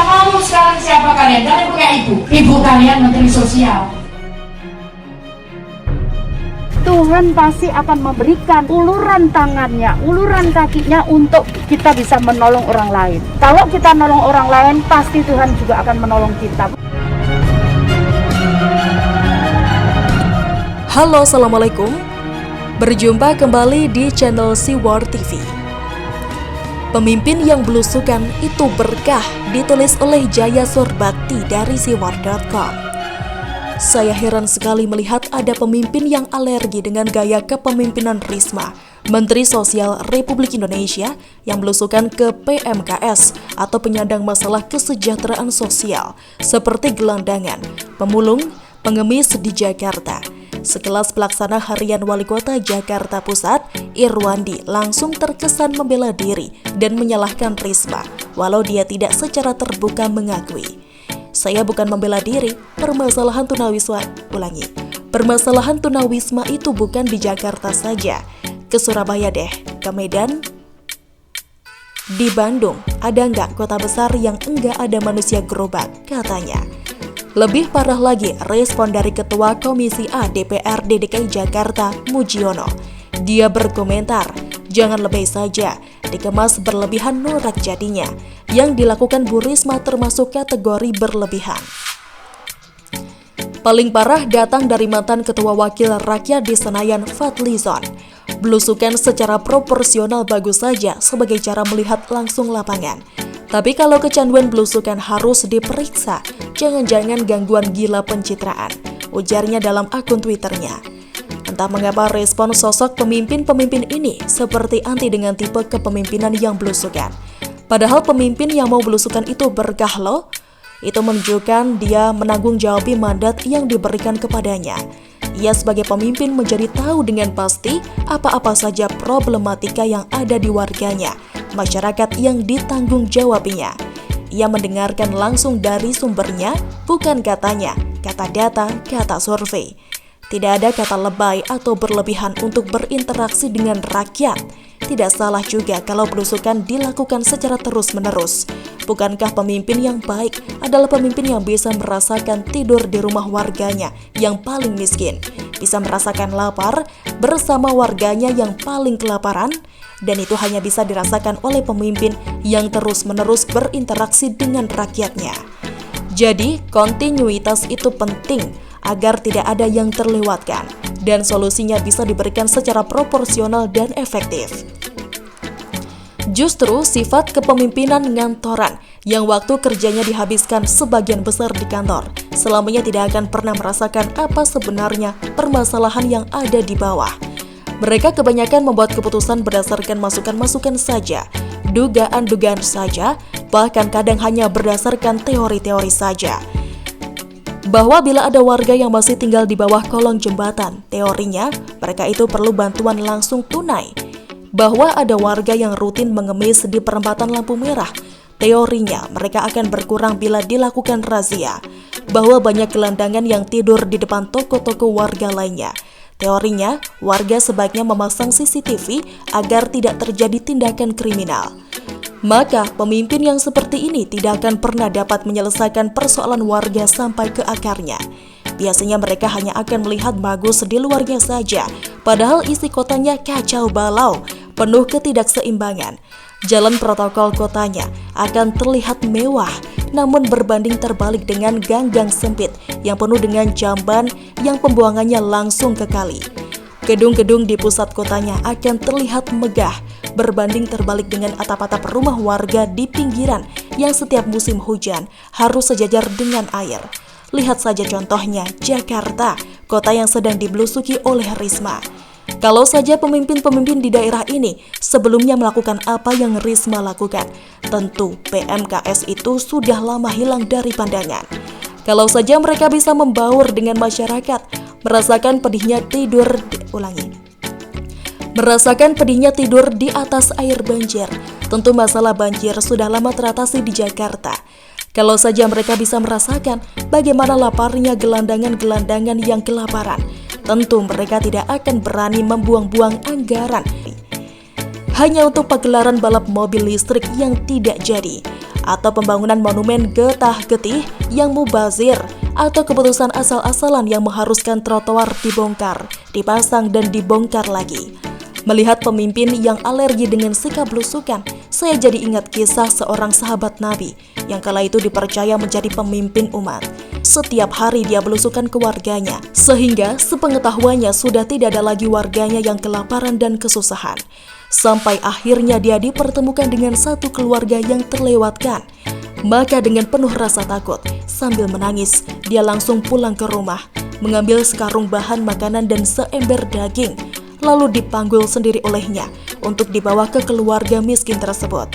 mau sekarang siapa kalian? Kalian punya ibu. Ibu kalian Menteri Sosial. Tuhan pasti akan memberikan uluran tangannya, uluran kakinya untuk kita bisa menolong orang lain. Kalau kita menolong orang lain, pasti Tuhan juga akan menolong kita. Halo, Assalamualaikum. Berjumpa kembali di channel Siwar TV. Pemimpin yang belusukan itu berkah, ditulis oleh Jaya Surbakti dari siwar.com. Saya heran sekali melihat ada pemimpin yang alergi dengan gaya kepemimpinan Risma, Menteri Sosial Republik Indonesia, yang belusukan ke PMKS atau penyandang masalah kesejahteraan sosial, seperti gelandangan, pemulung, pengemis di Jakarta. Sekelas pelaksana harian Wali Kota Jakarta Pusat, Irwandi langsung terkesan membela diri dan menyalahkan Risma, walau dia tidak secara terbuka mengakui. Saya bukan membela diri, permasalahan tunawisma itu bukan di Jakarta saja, ke Surabaya deh, ke Medan, di Bandung, ada nggak kota besar yang enggak ada manusia gerobak, katanya. Lebih parah lagi, respon dari Ketua Komisi A DPRD DKI Jakarta, Mujiono. Dia berkomentar, jangan lebay saja, dikemas berlebihan norak jadinya. Yang dilakukan Bu Risma termasuk kategori berlebihan. Paling parah datang dari mantan Ketua Wakil Rakyat di Senayan, Fadlizon. Belusukan secara proporsional bagus saja sebagai cara melihat langsung lapangan. Tapi kalau kecanduan belusukan harus diperiksa, jangan-jangan gangguan gila pencitraan, ujarnya dalam akun Twitternya. Entah mengapa respon sosok pemimpin-pemimpin ini seperti anti dengan tipe kepemimpinan yang belusukan. Padahal pemimpin yang mau belusukan itu berkah loh. Itu menunjukkan dia menanggung jawabi mandat yang diberikan kepadanya. Ia sebagai pemimpin menjadi tahu dengan pasti apa-apa saja problematika yang ada di warganya, masyarakat yang ditanggung jawabinya. Ia mendengarkan langsung dari sumbernya, bukan katanya, kata data, kata survei. Tidak ada kata lebay atau berlebihan untuk berinteraksi dengan rakyat. Tidak salah juga kalau belusukan dilakukan secara terus-menerus. Bukankah pemimpin yang baik adalah pemimpin yang bisa merasakan tidur di rumah warganya yang paling miskin, bisa merasakan lapar bersama warganya yang paling kelaparan, dan itu hanya bisa dirasakan oleh pemimpin yang terus-menerus berinteraksi dengan rakyatnya. Jadi, kontinuitas itu penting agar tidak ada yang terlewatkan, dan solusinya bisa diberikan secara proporsional dan efektif. Justru sifat kepemimpinan ngantoran yang waktu kerjanya dihabiskan sebagian besar di kantor, selamanya tidak akan pernah merasakan apa sebenarnya permasalahan yang ada di bawah. Mereka kebanyakan membuat keputusan berdasarkan masukan-masukan saja, dugaan-dugaan saja, bahkan kadang hanya berdasarkan teori-teori saja. Bahwa bila ada warga yang masih tinggal di bawah kolong jembatan, teorinya mereka itu perlu bantuan langsung tunai. Bahwa ada warga yang rutin mengemis di perempatan lampu merah, teorinya mereka akan berkurang bila dilakukan razia. Bahwa banyak gelandangan yang tidur di depan toko-toko warga lainnya, teorinya warga sebaiknya memasang CCTV agar tidak terjadi tindakan kriminal. Maka pemimpin yang seperti ini tidak akan pernah dapat menyelesaikan persoalan warga sampai ke akarnya. Biasanya mereka hanya akan melihat bagus di luarnya saja, padahal isi kotanya kacau balau, penuh ketidakseimbangan. Jalan protokol kotanya akan terlihat mewah, namun berbanding terbalik dengan gang-gang sempit yang penuh dengan jamban yang pembuangannya langsung ke kali. Gedung-gedung di pusat kotanya akan terlihat megah, berbanding terbalik dengan atap-atap rumah warga di pinggiran yang setiap musim hujan harus sejajar dengan air. Lihat saja contohnya Jakarta, kota yang sedang dibelusuki oleh Risma. Kalau saja pemimpin-pemimpin di daerah ini sebelumnya melakukan apa yang Risma lakukan, tentu PMKS itu sudah lama hilang dari pandangan. Kalau saja mereka bisa membaur dengan masyarakat, merasakan pedihnya tidur di atas air banjir. Tentu masalah banjir sudah lama teratasi di Jakarta. Kalau saja mereka bisa merasakan bagaimana laparnya gelandangan-gelandangan yang kelaparan, tentu mereka tidak akan berani membuang-buang anggaran hanya untuk pagelaran balap mobil listrik yang tidak jadi. atau pembangunan monumen getah-getih yang mubazir, atau keputusan asal-asalan yang mengharuskan trotoar dibongkar, dipasang dan dibongkar lagi. Melihat pemimpin yang alergi dengan sikap belusukan, saya jadi ingat kisah seorang sahabat Nabi yang kala itu dipercaya menjadi pemimpin umat. Setiap hari dia belusukan ke warganya, sehingga sepengetahuannya sudah tidak ada lagi warganya yang kelaparan dan kesusahan. Sampai akhirnya dia dipertemukan dengan satu keluarga yang terlewatkan. Maka dengan penuh rasa takut, sambil menangis, dia langsung pulang ke rumah, mengambil sekarung bahan makanan dan seember daging, lalu dipanggul sendiri olehnya untuk dibawa ke keluarga miskin tersebut.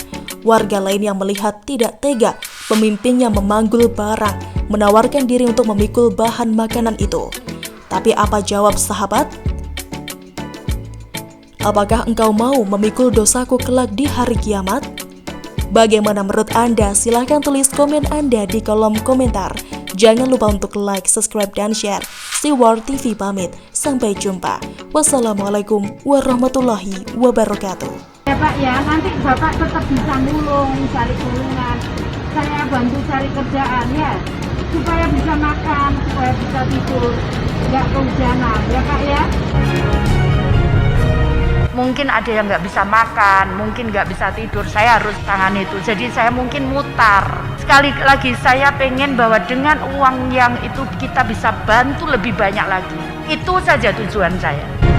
Warga lain yang melihat tidak tega, pemimpinnya memanggul barang, menawarkan diri untuk memikul bahan makanan itu. Tapi apa jawab sahabat? Apakah engkau mau memikul dosaku kelak di hari kiamat? Bagaimana menurut Anda? Silahkan tulis komen Anda di kolom komentar. Jangan lupa untuk like, subscribe, dan share. Siwar TV pamit. Sampai jumpa. Wassalamualaikum warahmatullahi wabarakatuh. Ya Pak ya, nanti Bapak tetap bisa mulung, cari tulungan. Saya bantu cari kerjaan ya, supaya bisa makan, supaya bisa tidur, nggak kehujanan ya Pak ya. Mungkin ada yang nggak bisa makan, mungkin nggak bisa tidur, saya harus tangani itu. Jadi saya mungkin mutar. Sekali lagi saya pengen bahwa dengan uang yang itu kita bisa bantu lebih banyak lagi. Itu saja tujuan saya.